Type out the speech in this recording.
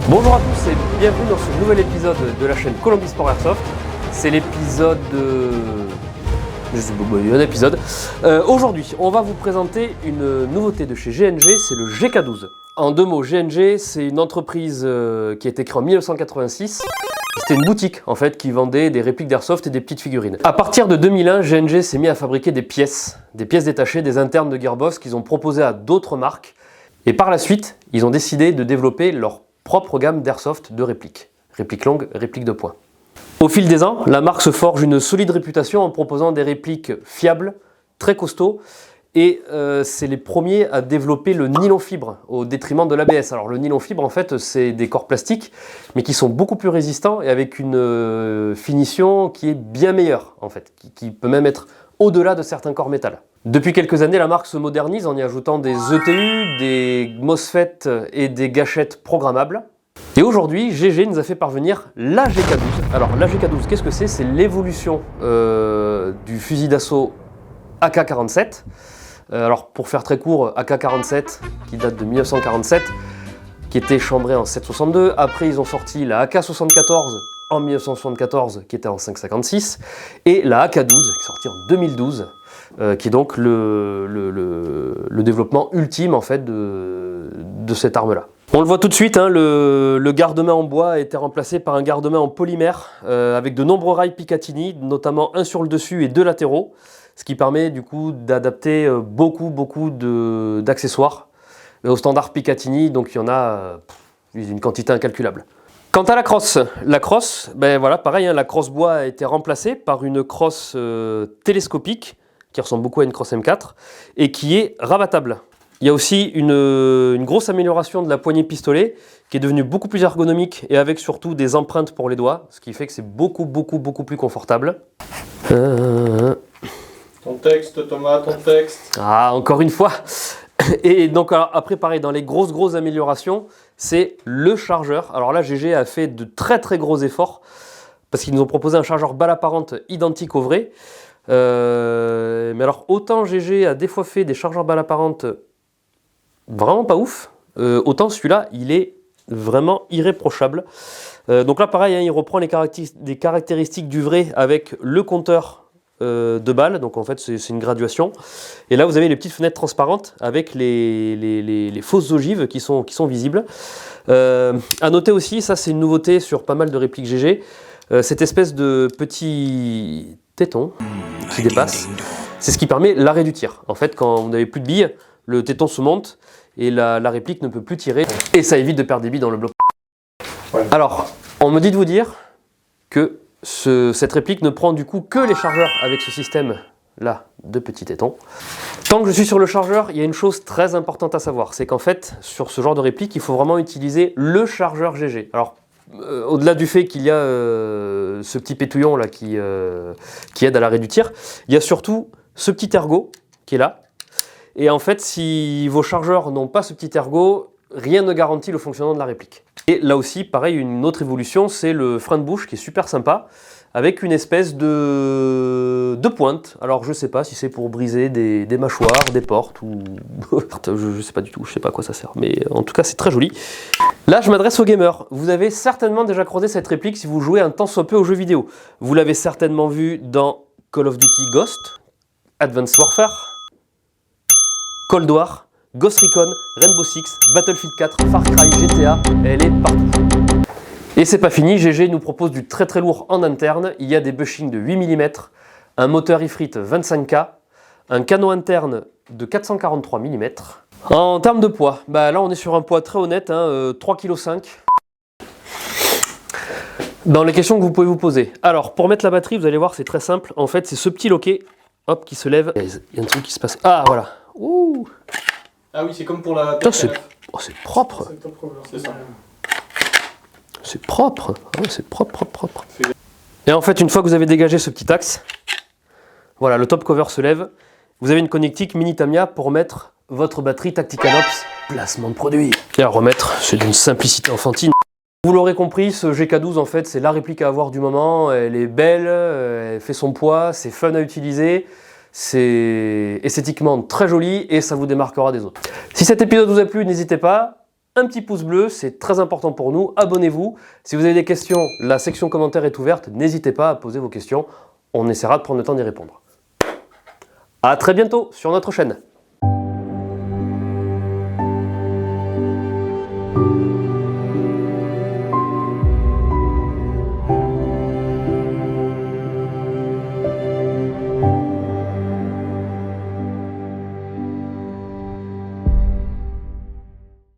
Bonjour à tous et bienvenue dans ce nouvel épisode de la chaîne Colombie Sport Airsoft. C'est l'épisode... un épisode. Aujourd'hui, on va vous présenter une nouveauté de chez GNG, c'est le GK12. En deux mots, GNG, c'est une entreprise qui a été créée en 1986. C'était une boutique en fait qui vendait des répliques d'airsoft et des petites figurines. À partir de 2001, GNG s'est mis à fabriquer des pièces détachées, des internes de Gearbox qu'ils ont proposées à d'autres marques. Et par la suite, ils ont décidé de développer leur propre gamme d'airsoft de répliques. Répliques longues, répliques de poing. Au fil des ans, la marque se forge une solide réputation en proposant des répliques fiables, très costauds, et c'est les premiers à développer le nylon fibre au détriment de l'ABS. Alors le nylon fibre, en fait, c'est des corps plastiques, mais qui sont beaucoup plus résistants et avec une finition qui est bien meilleure, en fait, qui peut même être au-delà de certains corps métal. Depuis quelques années, la marque se modernise en y ajoutant des ETU, des MOSFET et des gâchettes programmables. Et aujourd'hui, GG nous a fait parvenir la GK12. Alors la GK12, qu'est-ce que c'est? C'est l'évolution du fusil d'assaut AK-47. Alors pour faire très court, AK-47 qui date de 1947, qui était chambré en 7,62. Après ils ont sorti la AK-74 en 1974 qui était en 5,56 et la AK-12 qui est sortie en 2012. Qui est donc le développement ultime en fait de cette arme-là. On le voit tout de suite, hein, le garde-main en bois a été remplacé par un garde-main en polymère avec de nombreux rails Picatinny, notamment un sur le dessus et deux latéraux, ce qui permet du coup d'adapter beaucoup d'accessoires au standard Picatinny, donc il y en a une quantité incalculable. Quant à la crosse, ben voilà, pareil, hein, la crosse bois a été remplacée par une crosse télescopique qui ressemble beaucoup à une crosse M4 et qui est rabattable. Il y a aussi une grosse amélioration de la poignée pistolet qui est devenue beaucoup plus ergonomique et avec surtout des empreintes pour les doigts, ce qui fait que c'est beaucoup plus confortable. Ton texte Thomas, ton texte. Ah, encore une fois. Et donc alors, après pareil, dans les grosses améliorations, c'est le chargeur. Alors là, GG a fait de très gros efforts parce qu'ils nous ont proposé un chargeur balle apparente identique au vrai. Mais alors autant GG a des fois fait des chargeurs balles apparentes vraiment pas ouf, autant celui-là il est vraiment irréprochable. Donc là pareil, hein, il reprend les caractéristiques du vrai avec le compteur de balles, donc en fait c'est une graduation. Et là vous avez les petites fenêtres transparentes avec les fausses ogives qui sont visibles. À noter aussi, ça c'est une nouveauté sur pas mal de répliques GG, cette espèce de petit téton qui dépasse, c'est ce qui permet l'arrêt du tir. En fait, quand vous n'avez plus de billes, le téton se monte et la réplique ne peut plus tirer et ça évite de perdre des billes dans le bloc. Ouais. Alors, on me dit de vous dire que cette réplique ne prend du coup que les chargeurs avec ce système là de petits tétons. Tant que je suis sur le chargeur, il y a une chose très importante à savoir, c'est qu'en fait, sur ce genre de réplique, il faut vraiment utiliser le chargeur GG. Alors, au-delà du fait qu'il y a ce petit pétouillon là qui aide à l'arrêt du tir, il y a surtout ce petit ergot qui est là. Et en fait, si vos chargeurs n'ont pas ce petit ergot, rien ne garantit le fonctionnement de la réplique. Et là aussi, pareil, une autre évolution, c'est le frein de bouche qui est super sympa, avec une espèce de pointe. Alors je sais pas si c'est pour briser des mâchoires, des portes ou... je sais pas du tout, je sais pas à quoi ça sert, mais en tout cas c'est très joli. Là je m'adresse aux gamers. Vous avez certainement déjà croisé cette réplique si vous jouez un tant soit peu aux jeux vidéo. Vous l'avez certainement vu dans Call of Duty Ghost, Advanced Warfare, Cold War, Ghost Recon, Rainbow Six, Battlefield 4, Far Cry, GTA, elle est partout. Et c'est pas fini, GG nous propose du très lourd en interne. Il y a des bushings de 8 mm, un moteur Ifrit 25K, un canon interne de 443 mm. En termes de poids, bah là on est sur un poids très honnête, hein, 3,5 kg. Dans les questions que vous pouvez vous poser. Alors pour mettre la batterie, vous allez voir c'est très simple. En fait c'est ce petit loquet, hop, qui se lève. Il y a un truc qui se passe. Ah voilà. Ouh. Ah oui, c'est comme pour la... C'est propre. C'est ça. C'est propre, ouais, c'est propre. Et en fait, une fois que vous avez dégagé ce petit axe, voilà, le top cover se lève. Vous avez une connectique mini Tamiya pour mettre votre batterie Tacticanops, placement de produit. Et à remettre, c'est d'une simplicité enfantine. Vous l'aurez compris, ce GK12 en fait, c'est la réplique à avoir du moment. Elle est belle, elle fait son poids, c'est fun à utiliser. C'est esthétiquement très joli et ça vous démarquera des autres. Si cet épisode vous a plu, n'hésitez pas. un petit pouce bleu, c'est très important pour nous. Abonnez-vous. Si vous avez des questions, la section commentaires est ouverte. N'hésitez pas à poser vos questions. On essaiera de prendre le temps d'y répondre. À très bientôt sur notre chaîne.